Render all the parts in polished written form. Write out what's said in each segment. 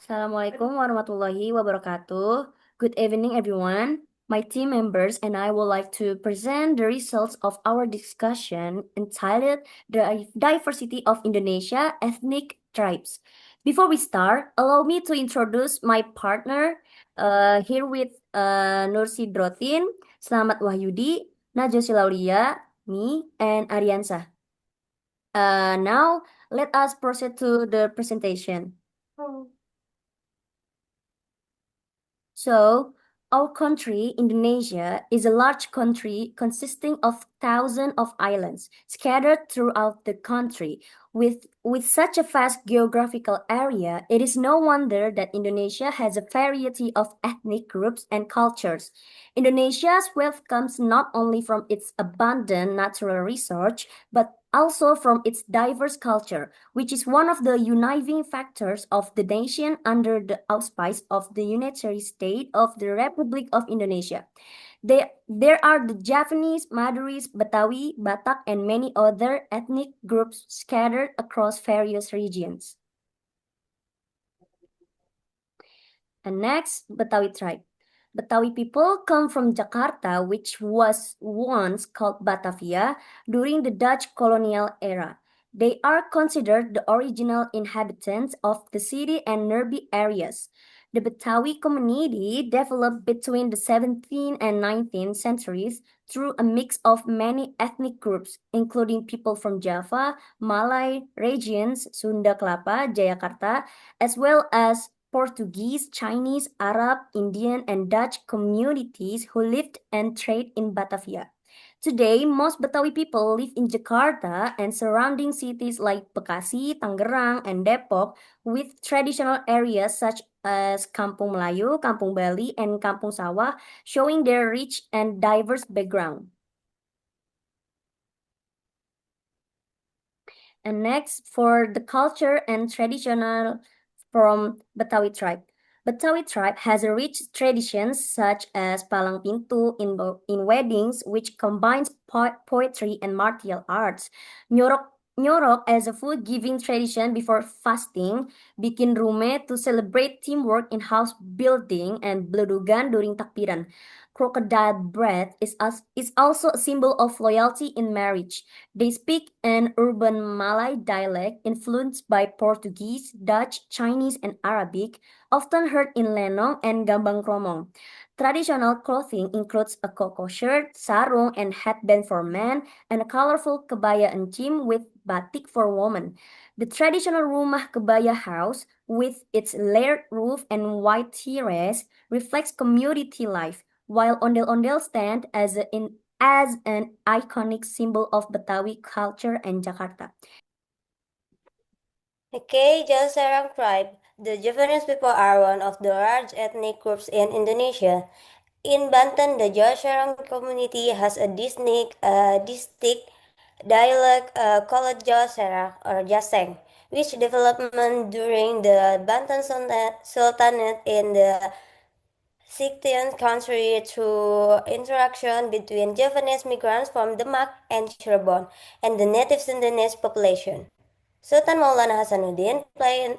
Assalamualaikum warahmatullahi wabarakatuh. Good evening, everyone. My team members and I would like to present the results of our discussion entitled The Diversity of Indonesia Ethnic Tribes. Before we start, allow me to introduce my partner here with Nur Sidrotin, Slamet Wahyudi, Najwa Silaulia, me, and Ariansa. Now, let us proceed to the presentation. So, our country, Indonesia, is a large country consisting of thousands of islands scattered throughout the country. With such a vast geographical area, it is no wonder that Indonesia has a variety of ethnic groups and cultures. Indonesia's wealth comes not only from its abundant natural resource, but also from its diverse culture, which is one of the unifying factors of the nation under the auspice of the unitary state of the Republic of Indonesia. There are the Javanese, Maduris, Betawi, Batak, and many other ethnic groups scattered across various regions. And next, Betawi tribe. Betawi people come from Jakarta, which was once called Batavia during the Dutch colonial era. They are considered the original inhabitants of the city and nearby areas. The Betawi community developed between the 17th and 19th centuries through a mix of many ethnic groups, including people from Java, Malay regions, Sunda Kelapa, Jayakarta, as well as Portuguese, Chinese, Arab, Indian, and Dutch communities who lived and traded in Batavia. Today, most Betawi people live in Jakarta and surrounding cities like Bekasi, Tangerang, and Depok, with traditional areas such as Kampung Melayu, Kampung Bali, and Kampung Sawah, showing their rich and diverse background. And next, for the culture and traditional from Betawi tribe. Betawi tribe has a rich traditions such as palang pintu in weddings, which combines poetry and martial arts. Nyorok as a food-giving tradition before fasting, bikin rume to celebrate teamwork in house building, and bledugan during takbiran. Crocodile breath is also a symbol of loyalty in marriage. They speak an urban Malay dialect influenced by Portuguese, Dutch, Chinese, and Arabic, often heard in Lenong and Gambang Kromong. Traditional clothing includes a koko shirt, sarung, and headband for men, and a colorful kebaya encim with batik for women. The traditional rumah kebaya house, with its layered roof and white terrace, reflects community life, while ondel-ondel stand as an iconic symbol of Betawi culture and Jakarta. Okay, Jawa Serang tribe. The Javanese people are one of the large ethnic groups in Indonesia. In Banten, the Jawa Serang community has a distinct dialect called Jawa Serang or Jaseng, which development during the Banten Sultanate in the 16th century through interaction between Javanese migrants from Demak and Cirebon and the native Sundanese population. Sultan Maulana Hasanuddin played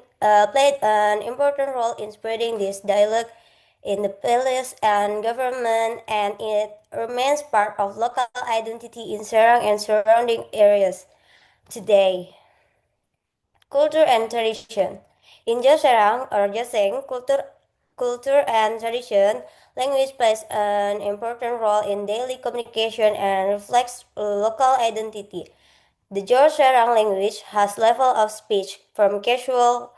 an important role in spreading this dialect in the palace and government, and it remains part of local identity in Serang and surrounding areas today. Culture and tradition. In Jawa Serang or Jaseng, culture and tradition, language plays an important role in daily communication and reflects local identity. The Jawa Serang language has level of speech from casual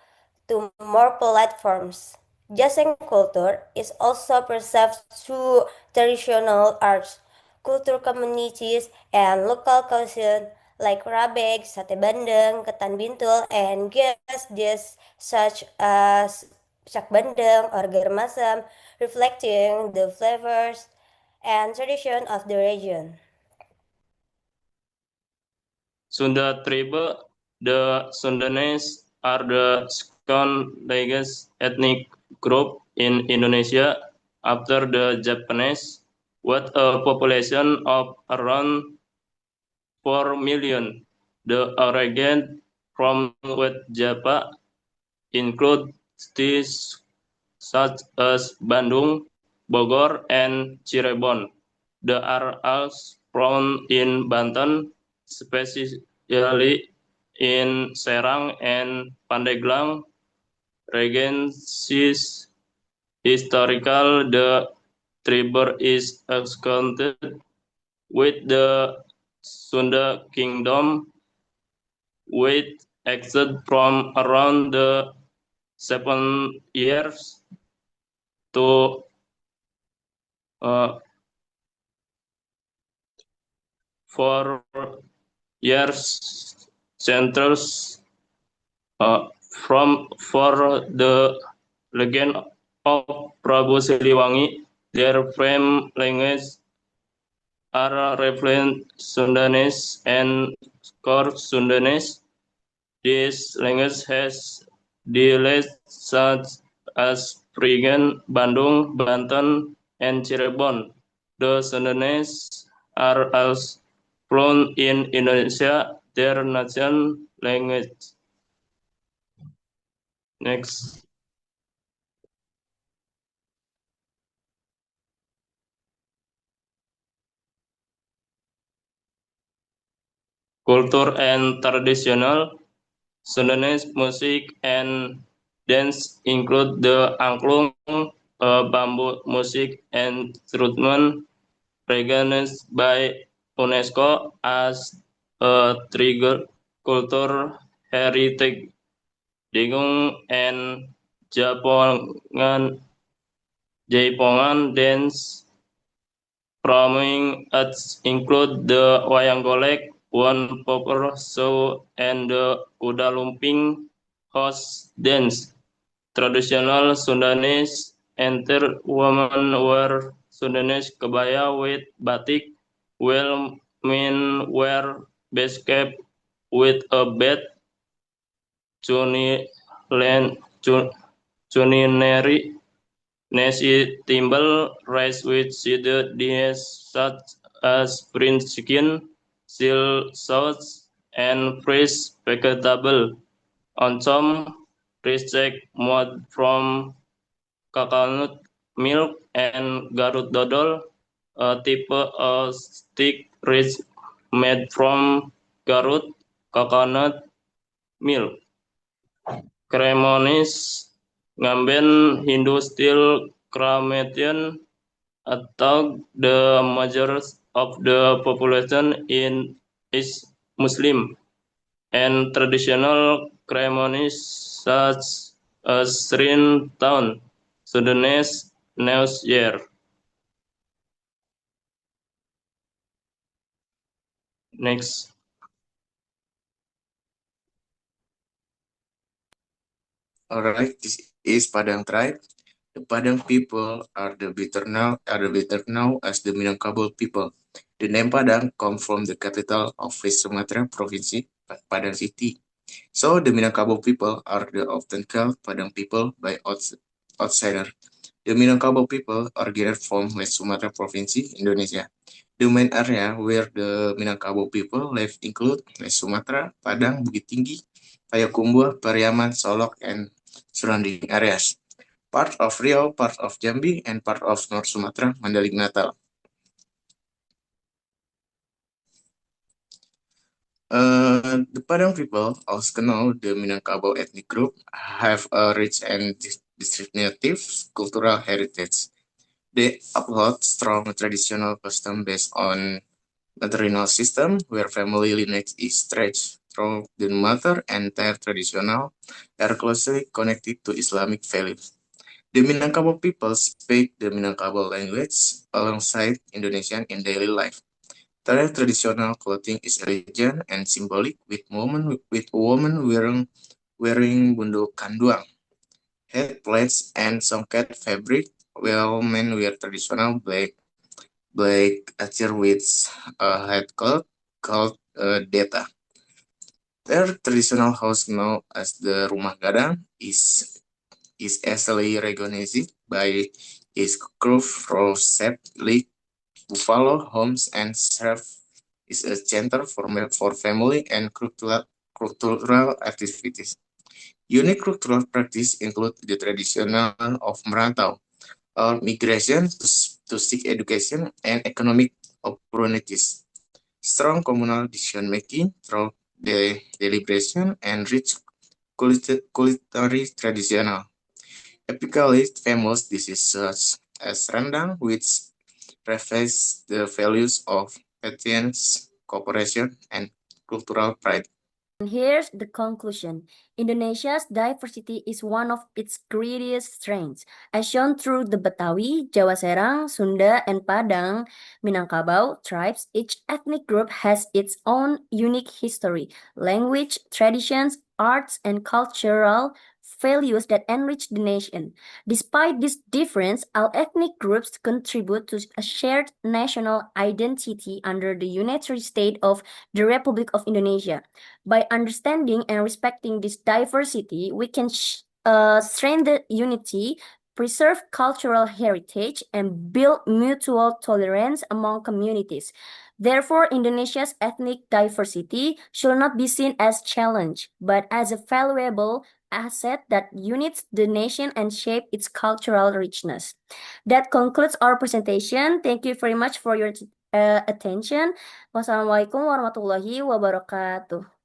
to more polite forms. Jaseng culture is also preserved through traditional arts, culture communities, and local cuisine like rabeg, sate bandeng, ketan bintul, and dishes such as sak bandeng or garam masam, reflecting the flavors and tradition of the region. Sunda tribe, the Sundanese are the second largest ethnic group in Indonesia after the Japanese, with a population of around 4 million. The origin from West Java include cities such as Bandung, Bogor, and Cirebon. They are also found in Banten, especially in Serang and Pandeglang regencies. Historical, the tribe is accounted with the Sunda Kingdom, with exit from around the 7 years to 4 years centers from for the legend of Prabu Siliwangi. Their frame language are reflected Sundanese and core Sundanese. This language has dialects such as Prigen, Bandung, Banten, and Cirebon. The Sundanese are also flown in Indonesia, their national language. Next. Culture and traditional Sundanese music and dance include the angklung, bamboo music and instrument recognized by UNESCO as a trigger culture heritage. Dengung and Jaipongan dance performing arts include the wayang golek, one popular show, and the kuda lumping horse dance. Traditional Sundanese enter women wear Sundanese kebaya with batik, while men wear base cap with a bat, cunineri, nasi timbel, rice with seeded dishes such as print chicken, seal sauce, and fresh vegetable. Oncom, Ristek made from coconut milk, and Garut dodol, a type of stick rich made from Garut coconut milk. Cremonis ngamben Hindu style cremation atau the majority of the population is Muslim, and traditional ceremonies such as Srin Town, Sudanese New Year. Next. Alright, this is Padang tribe. The Padang people are better known as the Minangkabau people. The name Padang comes from the capital of West Sumatra province, Padang City. So the Minangkabau people are often called Padang people by outsiders. The Minangkabau people are gathered from West Sumatra province, Indonesia. The main area where the Minangkabau people live include West Sumatra, Padang, Bukit Tinggi, Payakumbuh, Pariaman, Solok, and surrounding areas. Part of Riau, part of Jambi, and part of North Sumatra, Mandailing Natal. The Padang people, also known the Minangkabau ethnic group, have a rich and distinctive cultural heritage. They uphold strong traditional custom based on maternal system, where family lineage is stretched through the mother, and their traditional are closely connected to Islamic values. The Minangkabau people speak the Minangkabau language alongside Indonesian in daily life. Their traditional clothing is elegant and symbolic, with women wearing bunduk kanduang, head plates, and songket fabric, while men wear traditional black attire with a head called deta. Their traditional house, known as the Rumah Gadang, is easily recognized by its curved-shaped buffalo homes and serve is a center for family and cultural activities. Unique cultural practice include the traditional of merantau, or migration to seek education and economic opportunities. Strong communal decision-making through the deliberation and rich culinary traditional. Epically famous dishes such as rendang, which reflects the values of patience, cooperation, and cultural pride. And here's the conclusion. Indonesia's diversity is one of its greatest strengths, as shown through the Betawi, Jawa Serang, Sunda, and Padang, Minangkabau tribes. Each ethnic group has its own unique history, language, traditions, arts, and cultural values that enrich the nation. Despite this difference, all ethnic groups contribute to a shared national identity under the unitary state of the Republic of Indonesia. By understanding and respecting this diversity, we can strengthen unity, preserve cultural heritage, and build mutual tolerance among communities. Therefore, Indonesia's ethnic diversity should not be seen as challenge, but as a valuable asset that unites the nation and shape its cultural richness. That concludes our presentation. Thank you very much for your attention. Wassalamualaikum warahmatullahi wabarakatuh.